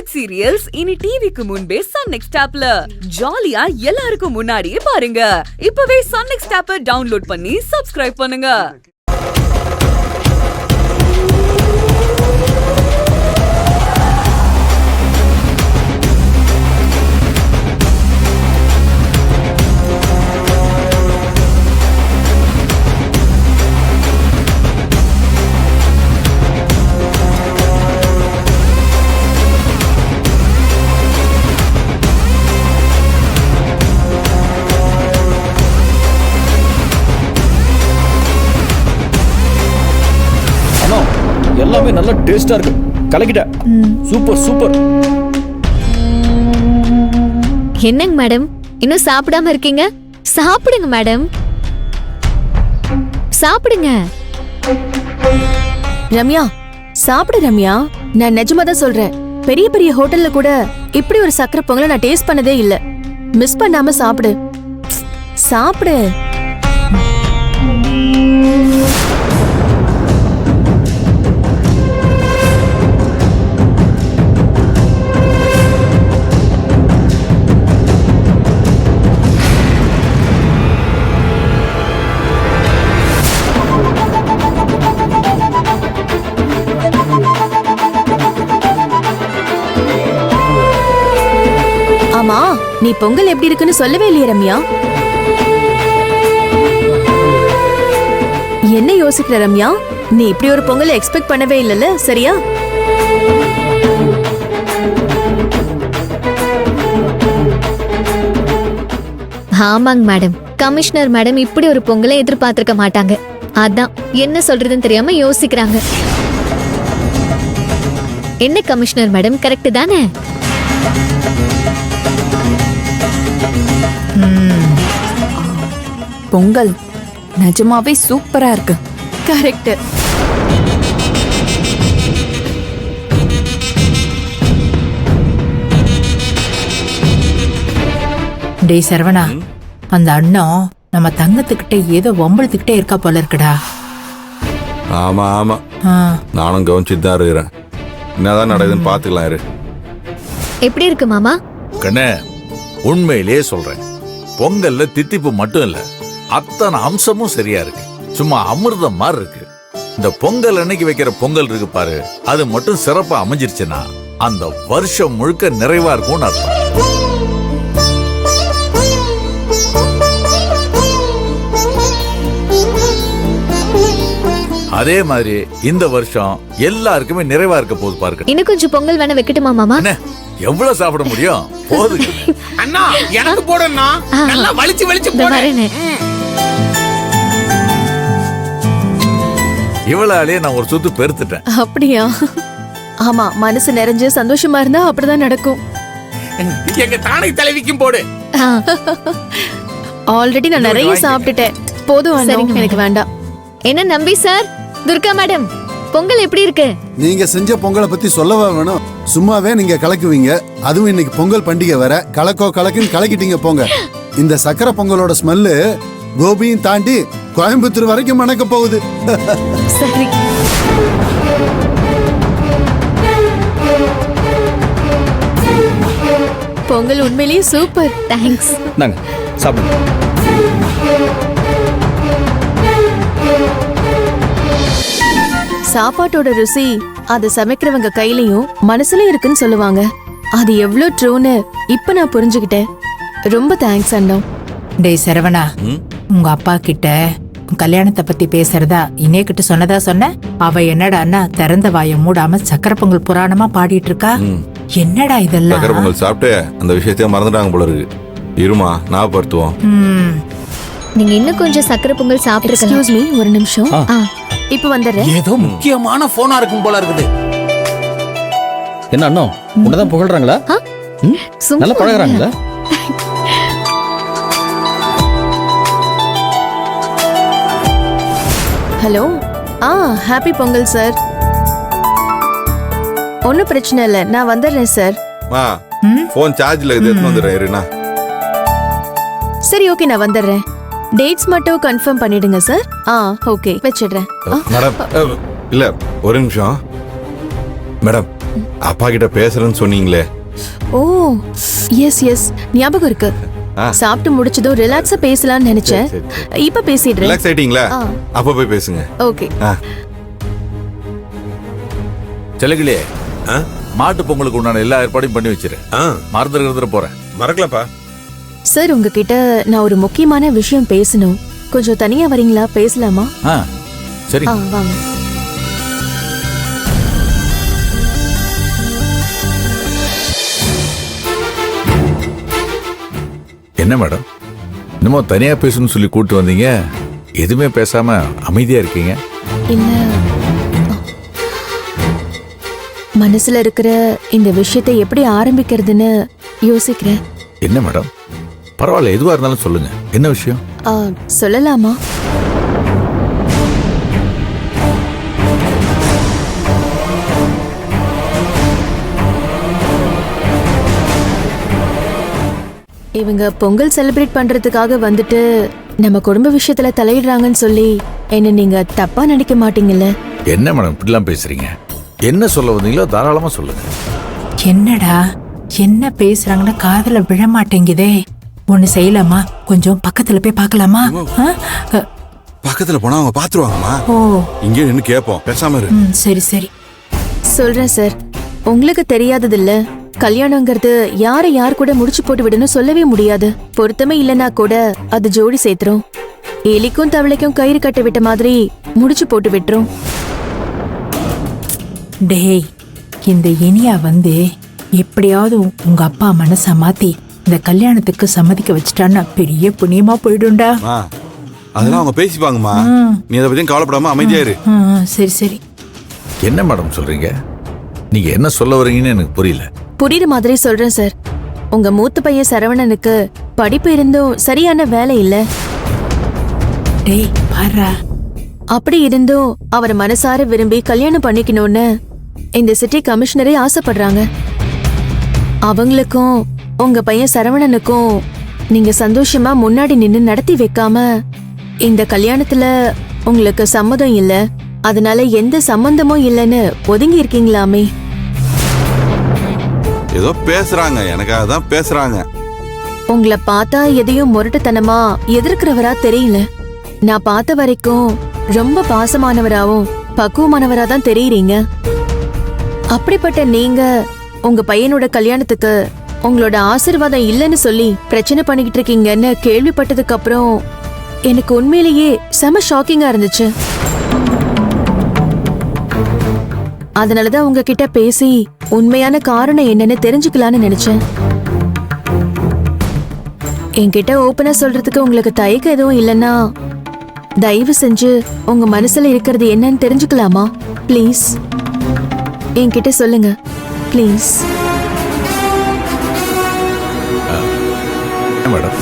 Web serials இனி டிவிக்கு முன்பே சன் நெக்ஸ்ட் ஆப்ல ஜாலியா எல்லாருக்கும் முன்னாடியே பாருங்க. இப்பவே சன் நெக்ஸ்ட் ஆப்பை டவுன்லோட் பண்ணி சப்ஸ்கிரைப் பண்ணுங்க. எல்லாமே நல்ல டேஸ்டா இருக்கு. கலக்கிட்ட. Super super. என்னங்க மேடம் இன்னும் சாப்பிடாம இருக்கீங்க? சாப்பிடுங்க மேடம், சாப்பிடுங்க. ரம்யா சாப்பிடு. ரம்யா, நான் நிஜமா தான் சொல்றேன். பெரிய பெரிய ஹோட்டல்ல கூட இப்படி ஒரு சக்கரை பொங்கலை நான் டேஸ்ட் பண்ணதே இல்ல. மிஸ் பண்ணாம சாப்பிடு. சாப்பிடு. ஆமா, நீ பொங்கல் எப்படி இருக்குன்னு சொல்லவே இல்லையே ரம்யா. என்ன யோசிக்கிற ரம்யா? நீ இப்படி ஒரு பொங்கலை எக்ஸ்பெக்ட் பண்ணவே இல்லைல்ல, சரியா? ஆமாங்க மேடம், கமிஷனர் மேடம் இப்படி ஒரு பொங்கலை எதிர்பார்த்திருக்க மாட்டாங்க. அதான் என்ன சொல்றதுன்னு தெரியாம யோசிக்கிறாங்க. என்ன கமிஷனர் மேடம், கரெக்ட் தானே? பொங்கல் நிஜமாவே சூப்பரா இருக்கு. கரெக்ட். டேய் சரவணா, அந்த அண்ணன் நம்ம தங்கத்துக்கிட்ட ஏதோ வம்பளத்துக்கிட்டே இருக்கா போல இருக்குடா. ஆமா ஆமா, நானும் கவனிச்சுட்டு தான் இருக்கிறேன். என்னதான் நடக்குதுன்னு பாத்துக்கலாம் இரு. எப்படி இருக்கு மாமா? கண்ணே, உண்மையிலேயே சொல்றேன், பொங்கல்ல தித்திப்பு மட்டும் இல்ல, அத்தனை அம்சமும் சரியா இருக்கு. சும்மா அமிர்தம் மாதிரி இருக்கு. இந்த பொங்கல் அன்னைக்கு வைக்கிற பொங்கல் இருக்கு பாரு, அது மட்டும் சிறப்பா அமைஞ்சிருச்சுன்னா அந்த வருஷம் முழுக்க நிறைவா இருக்கும்னு அர்த்தம். அதே மாதிரி இந்த வருஷம் எல்லாருக்குமே நிறைவா இருக்க போது பாருங்க. இன்னும் கொஞ்சம் பொங்கல் வேணா வைக்கட்டுமா மாமா? எவ்வளவு சாப்பிட முடியும்? போதுங்க அண்ணா, எனக்கு போடுறேன்னா நல்லா வலிச்சு வலிச்சு போடுறேன். இவளாலே நான் ஒரு சுத்து பெருத்துட்டேன். அப்படியா? ஆமா, மனசு நிறைஞ்சு சந்தோஷமா இருந்தா அப்படிதான் நடக்கும். எங்க தானை தலைவிக்கும் போடு. ஆல்ரெடி நான் நிறைய சாப்பிட்டுட்டேன். போதும் அண்ணா, எனக்கு வேண்டாம். என்ன நம்பி சார், துர்கா மேடம், பொங்கல் எப்படி இருக்கு? நீங்க செஞ்ச பொங்கலை பத்தி சொல்லவா வேணும்? சும்மாவே நீங்க கலக்குவீங்க. அதுவும் இன்னைக்கு பொங்கல் பண்டிகை வர கலக்கோ கலக்குன்னு கலக்கிட்டீங்க போங்க. இந்த சக்கரை பொங்கலோட ஸ்மெல்லு கோபியும் தாண்டி கோயம்புத்தூர் வரைக்கும் மணக்க போகுது. சரி. பொங்கல் உண்மையிலேயே சூப்பர். தேங்க்ஸ். நாங்க சாப்பிடுங்க. சாப்பாட்டோட ருசி அது சமைக்கிறவங்க கையிலயும் மனசுலயும் இருக்குன்னு சொல்லுவாங்க. அது எவ்வளவு ட்ரூன்னு இப்ப நான் புரிஞ்சுக்கிட்டேன். ரொம்ப தேங்க்ஸ் அண்ணா. டேய் சரவணா, உங்க அப்பா கிட்ட கல்யாணத்தை பத்தி பேசுறதா இனே கிட்ட சொன்னதா சொன்ன? அவ என்னடா திறந்த வாய மூடாம சக்கரை பொங்கல் புராணமா பாடிட்டு இருக்கா. என்னடா இதெல்லாம்? சக்கரை பொங்கல் சாப்பிட்டு அந்த விஷயத்தையே மறந்துட்டாங்க போல இருக்கு. இருமா, ஞாபகப்படுத்துவோம். நீங்க இன்னும் கொஞ்சம் சக்கரை பொங்கல் சாப்பிட்டுருக்கலாம். எக்ஸ்கியூஸ் மீ, ஒரு நிமிஷம். இப்ப வந்துடுறேன். ஏதோ முக்கியமான போனா இருக்கும் போல இருக்குது. என்ன அண்ணா, உன்னதான் புகழ்றாங்களா? நல்லா பழகுறாங்களா? ஹலோ. Happy Pongal sir. ஒன்னும் பிரச்சனை இல்ல, நான் வந்துடுறேன் சார். போன் சார்ஜ்ல எடுத்து வந்துடுறேன் இருண்ணா. சரி, ஓகே, நான் வந்துடுறேன். டேட்ஸ் மட்டும் கன்ஃபார்ம் பண்ணிடுங்க சார். ஓகே, வச்சிடுறேன். மேடம், இல்ல ஒரு நிமிஷம் மேடம். அப்பா கிட்ட பேசுறேன்னு சொன்னீங்களே. ஓ எஸ் எஸ் ஞாபகம் இருக்கு. சாப்பிட்டு முடிச்சதும் ரிலாக்ஸா பேசலாம்னு நினைச்சேன். இப்ப பேசிடுறேன். ரிலாக்ஸ் ஆயிட்டீங்களா? அப்ப போய் பேசுங்க. ஓகே. செலகிலே மாட்டு பொங்கலுக்கு உண்டான எல்லா ஏற்பாடையும் பண்ணி வச்சிரு. மறந்துடுறதுல போறேன். மறக்கலப்பா. சார் உங்ககிட்ட நான் ஒரு முக்கியமான விஷயம் பேசணும். கொஞ்சம் தனியா வரீங்களா? பேசலாமா? சரி வாங்க. என்ன மேடம், இன்னமும் தனியா பேசணும்னு சொல்லி கூட்டு வந்தீங்க, எதுவுமே பேசாம அமைதியா இருக்கீங்க? இல்ல, மனசுல இருக்கிற இந்த விஷயத்தை எப்படி ஆரம்பிக்கிறதுன்னு யோசிக்கிறேன். என்ன மேடம், பரவாயில்ல, எதுவா இருந்தாலும் சொல்லுங்க. என்ன விஷயம்? சொல்லலாமா? இவங்க பொங்கல் செலிப்ரேட் பண்றதுக்காக வந்துட்டு நம்ம குடும்ப விஷயத்துல தலையிடுறாங்கன்னு சொல்லி என்ன நீங்க தப்பா நினைக்க மாட்டீங்கல்ல? என்ன மேடம் இப்படிலாம் பேசுறீங்க? என்ன சொல்ல வந்தீங்களோ தாராளமா சொல்லுங்க. என்னடா என்ன பேசுறாங்கன்னு காதுல விழ மாட்டேங்குதே. ஒண்ணு செய்யலாமா? கொஞ்சம் பக்கத்துல போய் பார்க்கலாமா? பக்கத்துல போனா அவங்க பாத்துருவாங்கம்மா. ஓ, இங்கே நின்னு கேப்போம். பேசாம இரு. சரி சரி சொல்றேன் சார். உங்களுக்கு தெரியாதது இல்ல, கல்யாணங்கிறது யாரை யார் கூட முடிச்சு போட்டு விடணும் சொல்லவே முடியாது. பொருத்தமே இல்லனா கூட அது ஜோடி சேர்த்துரும். எலிக்கும் தவளைக்கும் கயிறு கட்ட விட்ட மாதிரி முடிச்சு போட்டு விட்டுரும். டேய், இந்த இனியா வந்து எப்படியாவது உங்க அப்பா மனச மாத்தி இந்த கல்யாணத்துக்கு சம்மதிக்க வச்சுட்டான்னா பெரிய புண்ணியமா போயிடும்டா. அதெல்லாம் அவங்க பேசிப்பாங்கம்மா. நீ அதை பத்தியும் கவலைப்படாம அமைதியா இரு. சரி சரி. என்ன மேடம் சொல்றீங்க? நீங்க என்ன சொல்ல வரீங்கன்னு எனக்கு புரியல. புரியுற மாதிரி சொல்றேன் சார். உங்க மூத்த பையன் சரவணனுக்கு படிப்பு இருந்தும் சரியான வேலை இல்ல. டேய் பாரா, அப்படி இருந்தும் அவர் மனசார விரும்பி கல்யாணம் பண்ணிக்கணும்னு இந்த சிட்டி கமிஷனரே ஆசைப்படுறாங்க. அவங்களுக்கும் உங்க பையன் சரவணனுக்கும் நீங்க சந்தோஷமா முன்னாடி நின்னு நடத்தி வைக்காம இந்த கல்யாணத்துல உங்களுக்கு சம்மதம் இல்ல, அதனால எந்த சம்பந்தமும் இல்லைன்னு ஒதுங்கி இருக்கீங்களாமே. ஏதோ பேசுறாங்க, எனக்காக தான் பேசுறாங்க. உங்களை பார்த்தா எதையும் முரட்டுத்தனமா எதிர்க்கிறவரா தெரியல. நான் பார்த்த வரைக்கும் ரொம்ப பாசமானவராவும் பக்குவமானவரா தான் தெரியுறீங்க. அப்படிப்பட்ட நீங்க உங்க பையனோட கல்யாணத்துக்கு உங்களோட ஆசீர்வாதம் இல்லைன்னு சொல்லி பிரச்சனை பண்ணிக்கிட்டு இருக்கீங்கன்னு கேள்விப்பட்டதுக்கு அப்புறம் எனக்கு உண்மையிலேயே செம ஷாக்கிங்கா இருந்துச்சு. அதனாலதான் உங்ககிட்ட பேசி உண்மையான காரணம் என்னன்னு தெரிஞ்சுக்கலான்னு நினைச்சேன். என்கிட்ட ஓபனா சொல்றதுக்கு உங்களுக்கு தயக்கம் எதுவும் இல்லைன்னா தயவு செஞ்சு உங்க மனசுல இருக்கிறது என்னன்னு தெரிஞ்சுக்கலாமா? ப்ளீஸ் என்கிட்ட சொல்லுங்க, ப்ளீஸ். மேடம்